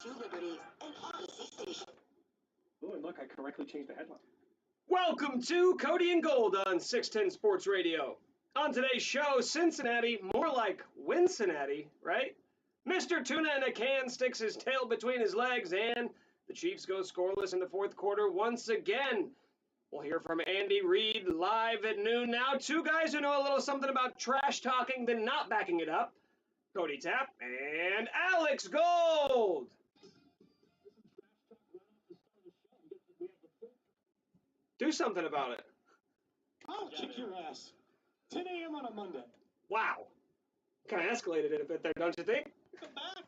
Two Liberties, and Odyssey Station. Oh, and look, I correctly changed the headline. Welcome to Cody and Gold on 610 Sports Radio. On today's show, Cincinnati, more like Wincinnati, right? Mr. Tuna in a can sticks his tail between his legs, and the Chiefs go scoreless in the fourth quarter once again. We'll hear from Andy Reid live at noon now. Two guys who know a little something about trash talking than not backing it up. Cody Tapp and Alex Gold. Do something about it. I'll kick your ass. 10 a.m. on a Monday. Wow. Kind of escalated it a bit there, don't you think? Come back.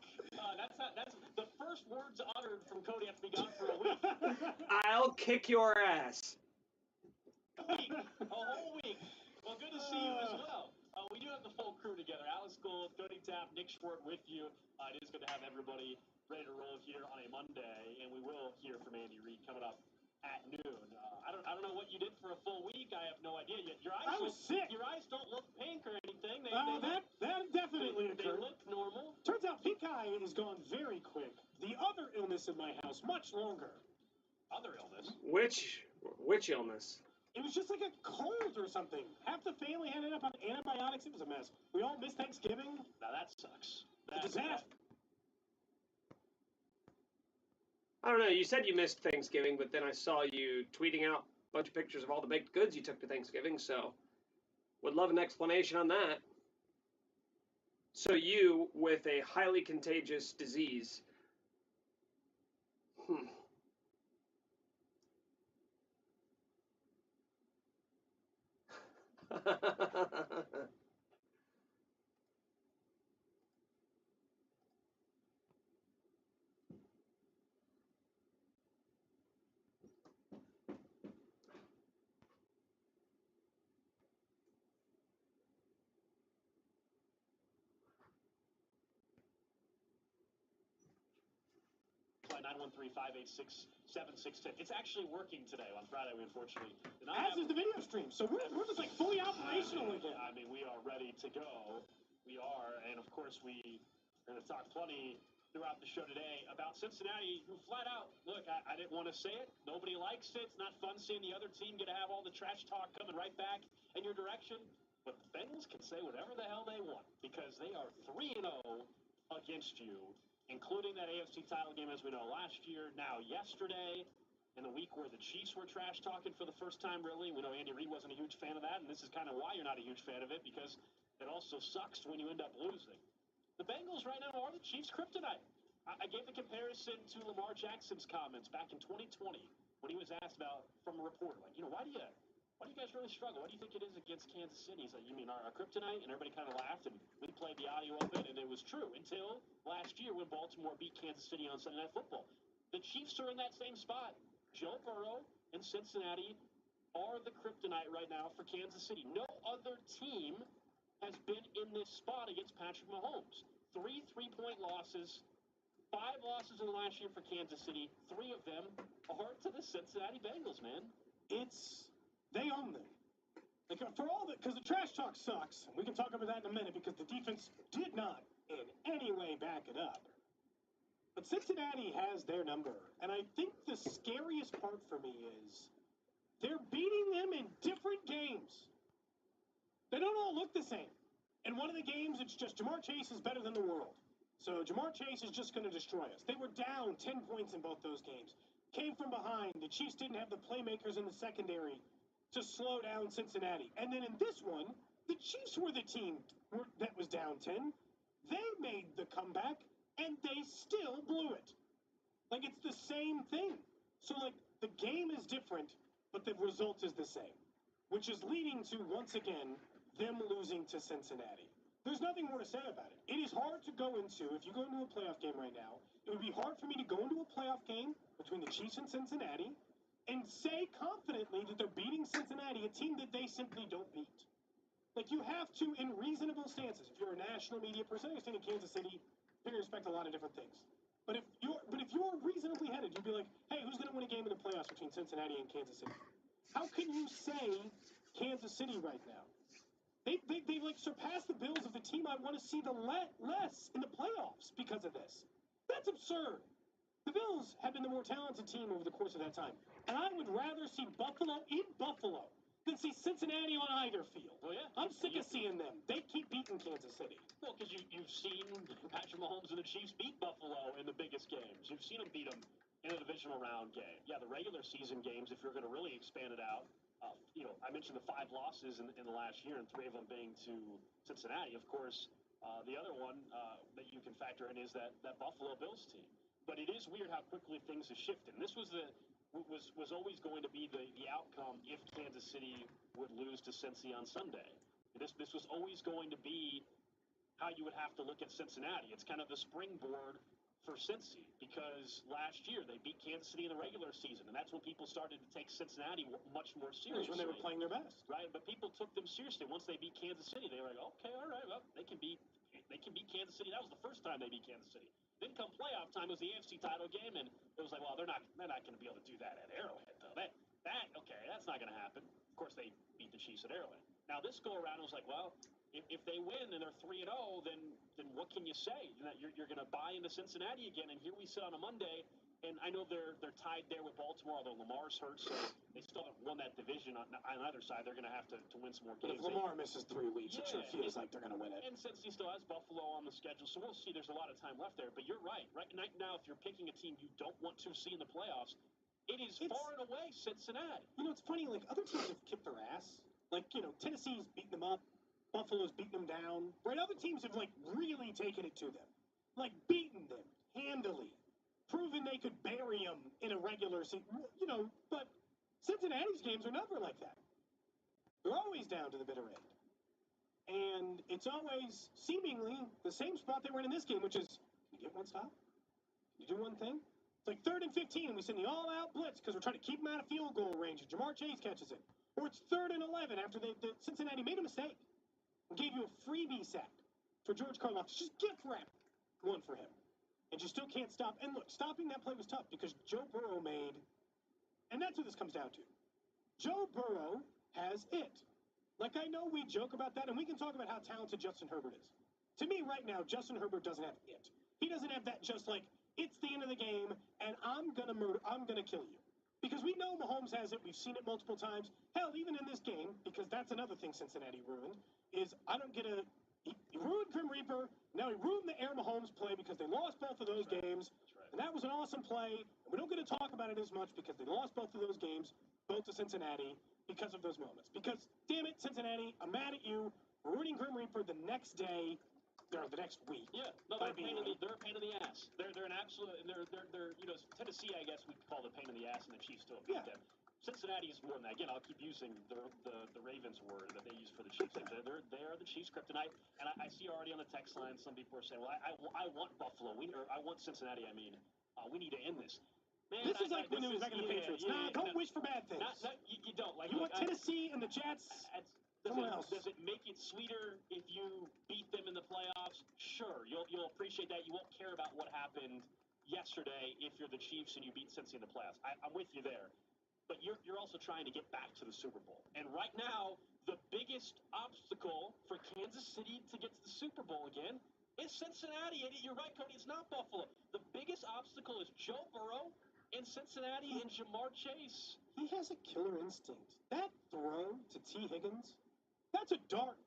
That's the first words uttered from Cody after we gone for a week. I'll kick your ass. A whole week. Well, good to see you as well. We do have the full crew together. Alex Gold, Cody Tapp, Nick Schwartz with you. It is good to have everybody ready to roll here on a Monday, and we will hear from Andy Reid coming up at noon. I don't know what you did for a full week. I have no idea yet. I was sick. Your eyes don't look pink or anything. That definitely occurred. They look normal. Turns out pink eye is gone very quick. The other illness in my house, much longer. Other illness? Which illness? It was just like a cold or something. Half the family ended up on antibiotics. It was a mess. We all missed Thanksgiving. Now that sucks. It's a disaster. I don't know. You said you missed Thanksgiving, but then I saw you tweeting out a bunch of pictures of all the baked goods you took to Thanksgiving, so would love an explanation on that. So you, with a highly contagious disease, By 913-586-7610. It's actually working today. On Friday, we unfortunately did not As is the video stream, so we're just like fully operational again. I mean, we are ready to go. We are, and of course, we are going to talk plenty throughout the show today about Cincinnati, who flat out, look, I didn't want to say it. Nobody likes it. It's not fun seeing the other team get to have all the trash talk coming right back in your direction. But the Bengals can say whatever the hell they want because they are 3-0 against you, including that AFC title game, as we know, last year, now yesterday, in the week where the Chiefs were trash talking for the first time, really. We know Andy Reid wasn't a huge fan of that, and this is kind of why you're not a huge fan of it, because it also sucks when you end up losing. The Bengals right now are the Chiefs' kryptonite. I gave the comparison to Lamar Jackson's comments back in 2020 when he was asked about from a reporter, like, why do you guys really struggle? What do you think it is against Kansas City? He's like, you mean our kryptonite? And everybody kind of laughed, and we played the audio of it, and it was true until last year when Baltimore beat Kansas City on Sunday Night Football. The Chiefs are in that same spot. Joe Burrow and Cincinnati are the kryptonite right now for Kansas City. No other team has been in this spot against Patrick Mahomes. 3 3-point losses, 5 losses in the last year for Kansas City. 3 of them are to the Cincinnati Bengals, man. They own them. Like, for all that, because the trash talk sucks. We can talk about that in a minute because the defense did not in any way back it up. But Cincinnati has their number. And I think the scariest part for me is they're beating them in different games. They don't all look the same. In one of the games, it's just Jamar Chase is better than the world. So Jamar Chase is just going to destroy us. They were down 10 points in both those games. Came from behind. The Chiefs didn't have the playmakers in the secondary to slow down Cincinnati. And then in this one, the Chiefs were the team that was down 10. They made the comeback, and they still blew it. Like, it's the same thing. So, like, the game is different, but the result is the same, which is leading to, once again, them losing to Cincinnati. There's nothing more to say about it. It is hard to go into, if you go into a playoff game right now, it would be hard for me to go into a playoff game between the Chiefs and Cincinnati and say confidently that they're beating Cincinnati, a team that they simply don't beat. Like, you have to, in reasonable stances, if you're a national media person, I understand in Kansas City, you're going to expect a lot of different things. But if you're reasonably headed, you'd be like, hey, who's going to win a game in the playoffs between Cincinnati and Kansas City? How can you say Kansas City right now? They like surpassed the Bills of the team I want to see the less in the playoffs because of this. That's absurd. Bills have been the more talented team over the course of that time. And I would rather see Buffalo in Buffalo than see Cincinnati on either field. Well, yeah. I'm sick of seeing them. They keep beating Kansas City. Well, because you've seen Patrick Mahomes and the Chiefs beat Buffalo in the biggest games. You've seen them beat them in a divisional round game. Yeah, the regular season games, if you're going to really expand it out, I mentioned the 5 losses in the last year, and 3 of them being to Cincinnati. Of course, the other one that you can factor in is that Buffalo Bills team. But it is weird how quickly things have shifted. And this was always going to be the outcome if Kansas City would lose to Cincy on Sunday. This was always going to be how you would have to look at Cincinnati. It's kind of the springboard for Cincy, because last year they beat Kansas City in the regular season, and that's when people started to take Cincinnati much more seriously. When they were playing their best, right? But people took them seriously once they beat Kansas City. They were like, okay, all right, well, they can beat Kansas City. That was the first time they beat Kansas City. Then come playoff time, it was the AFC title game, and it was like, well, they're not going to be able to do that at Arrowhead, though. That's not going to happen. Of course, they beat the Chiefs at Arrowhead. Now this go around, it was like, well, if they win and they're 3-0, then what can you say? You're going to buy into Cincinnati again, and here we sit on a Monday, and I know they're tied there with Baltimore, although Lamar's hurt, so they still haven't won that division on either side. They're going to have to win some more games. If Lamar misses 3 weeks, it sure feels like they're going to win it. And Cincy still has Buffalo on the schedule, so we'll see. There's a lot of time left there, but you're right. Right now, if you're picking a team you don't want to see in the playoffs, it's far and away Cincinnati. It's funny, like, other teams have kicked their ass. Like, Tennessee's beating them up. Buffalo's beating them down. Right? Other teams have, like, really taken it to them. Like, beaten them handily. Proven they could bury them in a regular season. But Cincinnati's games are never like that. They're always down to the bitter end. And it's always seemingly the same spot they were in this game, which is, can you get one stop? Can you do one thing? It's like 3rd and 15, and we send the all-out blitz because we're trying to keep them out of field goal range, and Jamar Chase catches it. Or it's 3rd and 11 after Cincinnati made a mistake and gave you a freebie sack for George Karlaftis. Just gift wrap one for him. And you still can't stop. And look, stopping that play was tough because Joe Burrow made, and that's what this comes down to. Joe Burrow has it. Like, I know we joke about that, and we can talk about how talented Justin Herbert is. To me, right now, Justin Herbert doesn't have it. He doesn't have that just like, it's the end of the game, and I'm going to kill you. Because we know Mahomes has it. We've seen it multiple times. Hell, even in this game, because that's another thing Cincinnati ruined, is he ruined Grim Reaper. Now he ruined the Air Mahomes play because they lost both of those games. Right. And that was an awesome play. And we don't get to talk about it as much because they lost both of those games, both to Cincinnati, because of those moments. Because, damn it, Cincinnati, I'm mad at you. We're ruining Grim Reaper the next day. Or the next week. Yeah, no, they're a pain in the ass. They're an absolute. They're Tennessee, I guess we could call the pain in the ass, and the Chiefs still beat them. Cincinnati is more than that. Again, I'll keep using the Ravens word that they use for the Chiefs. They are the Chiefs' kryptonite, and I see already on the text line some people are saying, well, I want Buffalo. I want Cincinnati. I mean, we need to end this. Man, this is like when it was back in the Patriots. Don't wish for bad things. You don't. Like, you want Tennessee and the Jets. Does it make it sweeter if you beat them in the playoffs? Sure, you'll appreciate that. You won't care about what happened yesterday if you're the Chiefs and you beat Cincy in the playoffs. I'm with you there. But you're also trying to get back to the Super Bowl. And right now, the biggest obstacle for Kansas City to get to the Super Bowl again is Cincinnati. And you're right, Cody, it's not Buffalo. The biggest obstacle is Joe Burrow in Cincinnati and Jamar Chase. He has a killer instinct. That throw to T. Higgins, that's a dart.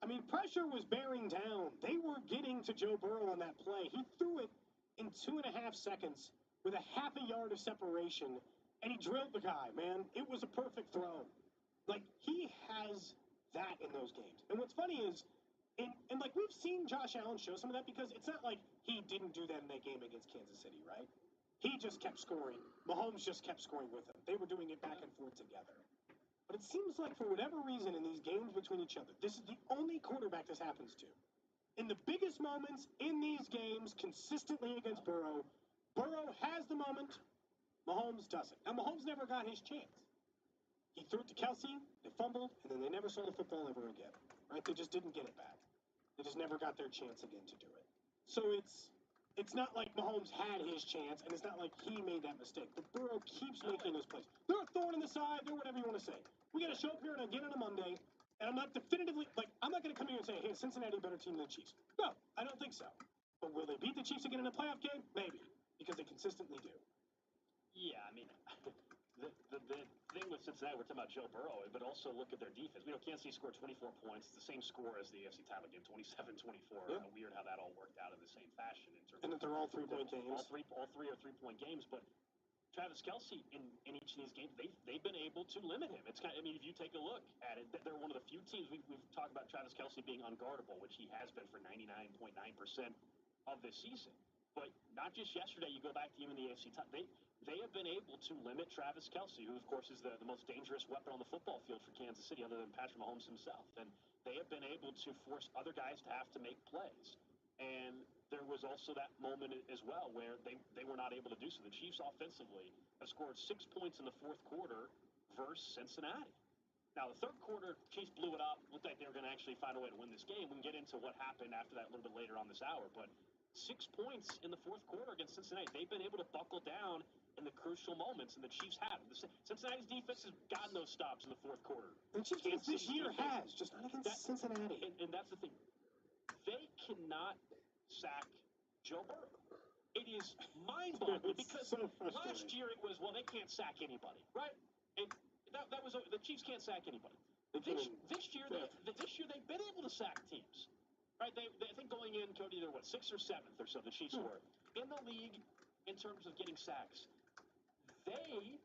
I mean, pressure was bearing down. They were getting to Joe Burrow on that play. He threw it in 2.5 seconds with a half a yard of separation, and he drilled the guy, man. It was a perfect throw. Like, he has that in those games. And what's funny is, and like, we've seen Josh Allen show some of that because it's not like he didn't do that in that game against Kansas City, right? He just kept scoring. Mahomes just kept scoring with him. They were doing it back and forth together. But it seems like for whatever reason in these games between each other, this is the only quarterback this happens to. In the biggest moments in these games, consistently against Burrow, Burrow has the moment, Mahomes doesn't. Now, Mahomes never got his chance. He threw it to Kelsey, they fumbled, and then they never saw the football ever again. Right? They just didn't get it back. They just never got their chance again to do it. So it's not like Mahomes had his chance, and it's not like he made that mistake. But Burrow keeps making those plays. They're a thorn in the side. They're whatever you want to say. We got to show up here again on a Monday, and I'm not definitively, I'm not going to come here and say, hey, Cincinnati a better team than the Chiefs. No, I don't think so. But will they beat the Chiefs again in a playoff game? Maybe. because they consistently do. Yeah, I mean, the thing with Cincinnati, we're talking about Joe Burrow, but also look at their defense. Kansas City scored 24 points, the same score as the AFC title game, 27-24. Yeah. Weird how that all worked out in the same fashion. And that they're all 3-point games. All three are 3-point games, but Travis Kelce in each of these games, they've been able to limit him. It's kind of, I mean, if you take a look at it, they're one of the few teams we've talked about Travis Kelce being unguardable, which he has been for 99.9% of this season. But not just yesterday, you go back to even the AFC title, they have been able to limit Travis Kelce, who, of course, is the most dangerous weapon on the football field for Kansas City, other than Patrick Mahomes himself. And they have been able to force other guys to have to make plays. And there was also that moment as well where they were not able to do so. The Chiefs offensively have scored 6 points in the fourth quarter versus Cincinnati. Now, the third quarter, Chiefs blew it up. Looked like they were going to actually find a way to win this game. We can get into what happened after that a little bit later on this hour. But 6 points in the fourth quarter against Cincinnati. They've been able to buckle down in the crucial moments, and the Chiefs have. Cincinnati's defense has gotten those stops in the fourth quarter. The Chiefs defense this year has, just not against Cincinnati. And that's the thing. They cannot sack Joe Burrow. It is mind-boggling because so last year it was, well, they can't sack anybody, right? And that was the Chiefs can't sack anybody. This year they've been able to sack teams, right? They I think going in, Cody, they're what, 6th or 7th or so. The Chiefs were in the league in terms of getting sacks. They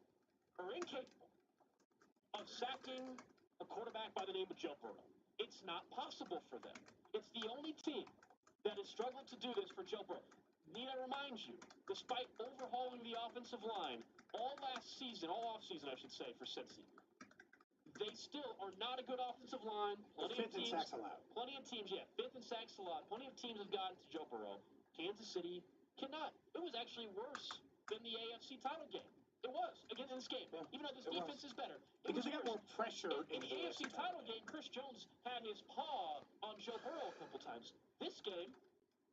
are incapable of sacking a quarterback by the name of Joe Burrow. It's not possible for them. It's the only team that has struggled to do this for Joe Burrow. Need I remind you, despite overhauling the offensive line all offseason, I should say, for Cincy, they still are not a good offensive line. Fifth in sacks allowed. Plenty of teams, yeah, 5th in sacks allowed. Plenty of teams have gotten to Joe Burrow. Kansas City cannot. It was actually worse than the AFC title game. It was, again, in this game. Yeah, even though this defense is better. Because they got more pressure in the AFC title game. Chris Jones had his paw on Joe Burrow a couple times. This game,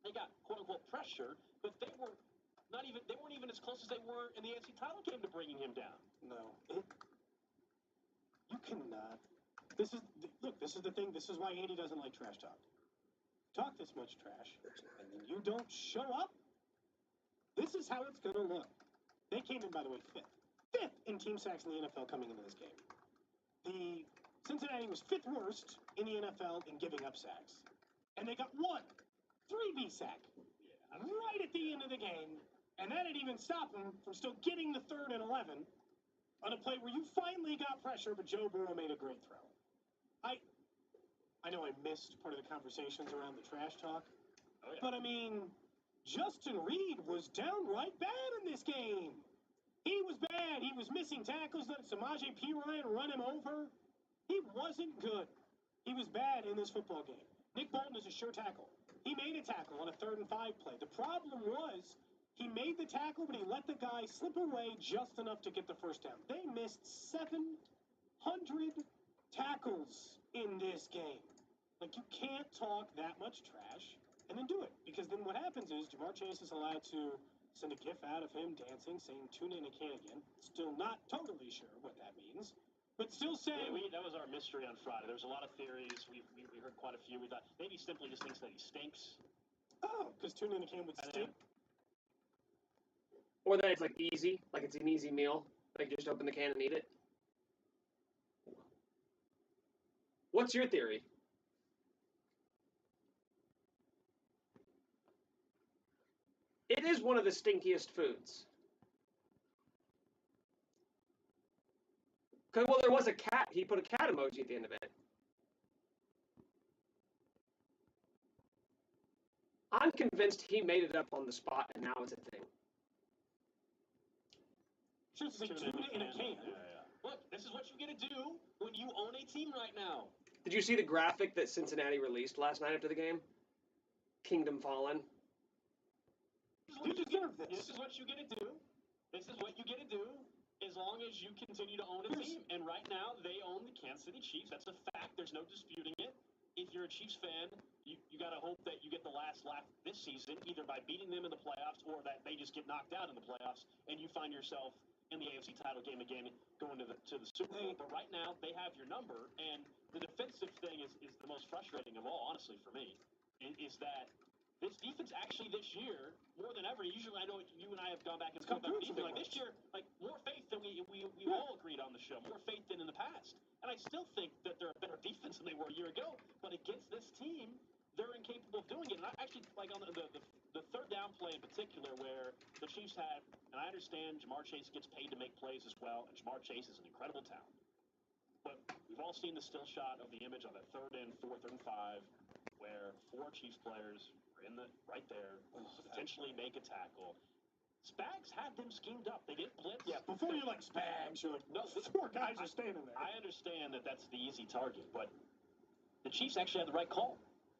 they got quote-unquote pressure, but they weren't even as close as they were in the AFC title game to bringing him down. No. You cannot. This is the thing. This is why Andy doesn't like trash talk. Talk this much trash, and then you don't show up. This is how it's going to look. They came in, by the way, 5th. 5th in team sacks in the NFL coming into this game. The Cincinnati was 5th worst in the NFL in giving up sacks. And they got 3B sack right at the end of the game. And that didn't even stop them from still getting the 3rd and 11 on a play where you finally got pressure, but Joe Burrow made a great throw. I know I missed part of the conversations around the trash talk. Oh, yeah. But, I mean, Justin Reed was downright bad in this game. He was bad. He was missing tackles. Let Samaje Perine run him over. He wasn't good. He was bad in this football game. Nick Bolton is a sure tackle. He made a tackle on a 3rd and 5 play. The problem was he made the tackle, but he let the guy slip away just enough to get the first down. They missed 700 tackles in this game. Like, you can't talk that much trash and then do it. Because then what happens is Jamar Chase is allowed to send a gif out of him dancing, saying, tune in a can again. Still not totally sure what that means. But still saying... Yeah, that was our mystery on Friday. There was a lot of theories. We heard quite a few. We thought maybe he simply just thinks that he stinks. Oh, because tune in a can would stink. Or that it's like easy, like it's an easy meal. Like just open the can and eat it. What's your theory? It is one of the stinkiest foods. Okay, well, there was a cat. He put a cat emoji at the end of it. I'm convinced he made it up on the spot, and now it's a thing. Sure, it's like tuna in a can. Yeah. Look, this is what you get to do when you own a team right now. Did you see the graphic that Cincinnati released last night after the game? Kingdom Fallen. You deserve this. This is what you get to do. This is what you get to do as long as you continue to own a team. And right now, they own the Kansas City Chiefs. That's a fact. There's no disputing it. If you're a Chiefs fan, you got to hope that you get the last laugh this season, either by beating them in the playoffs or that they just get knocked out in the playoffs and you find yourself in the AFC title game again going to the Super Bowl. But right now, they have your number. And the defensive thing is the most frustrating of all, honestly, for me, is that this defense actually this year, more than ever, However, usually I know you and I have gone back and forth about defense. Like this year, like more faith than we all agreed on the show, more faith than in the past. And I still think that they're a better defense than they were a year ago. But against this team, they're incapable of doing it. And I actually, like on the third down play in particular, where the Chiefs had, and I understand Jamar Chase gets paid to make plays as well, and Jamar Chase is an incredible talent. But we've all seen the still shot of the image on that 3rd and 4th and 5, where 4 Chiefs players are in the right there to potentially make a tackle. Spags had them schemed up. They didn't blitz. Yeah, before you're like Spags, you're like, no, 4 guys are standing there. I understand that that's the easy target, but the Chiefs actually had the right call.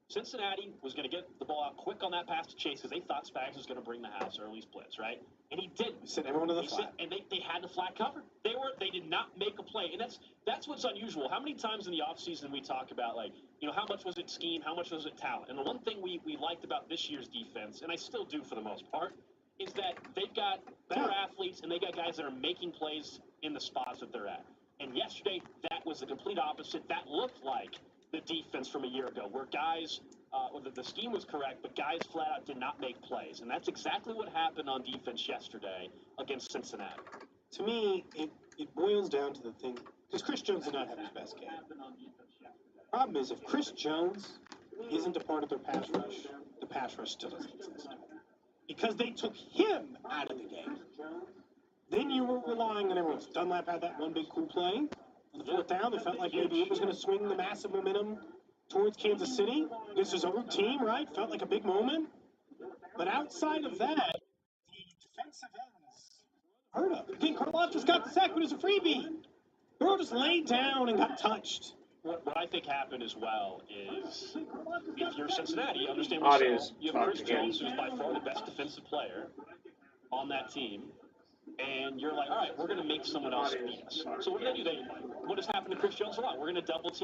Cincinnati was going to get the ball out quick on that pass to Chase because they thought Spags was going to bring the house or at least blitz, right? And he didn't. He sent everyone to the flat. And they had the flat covered. They did not make a play. And that's what's unusual. How many times in the offseason we talk about, like, you know, how much was it scheme, how much was it talent? And the one thing we liked about this year's defense, and I still do for the most part, is that they've got better athletes and they got guys that are making plays in the spots that they're at. And yesterday, that was the complete opposite. That looked like the defense from a year ago, where guys, the scheme was correct, but guys flat out did not make plays. And that's exactly what happened on defense yesterday against Cincinnati. To me, it boils down to the thing, because Chris Jones did not have his best game. Problem is, if Chris Jones isn't a part of their pass rush, the pass rush still doesn't exist. Because they took him out of the game. Then you were relying on everyone else. Dunlap had that one big cool play. On the 4th down, they felt like maybe it was going to swing the massive momentum towards Kansas City. This is his old team, right? Felt like a big moment. But outside of that, the defensive ends hurt him. Again, Karlaftis got the sack, but it was a freebie. Burrow just laid down and got touched. What I think happened as well is, if you're Cincinnati, you understand what you're saying. You have Chris Jones, who's by far the best defensive player on that team. And you're like, all right, we're going to make someone else beat us. So what do? What has happened to Chris Jones a lot? We're going to double team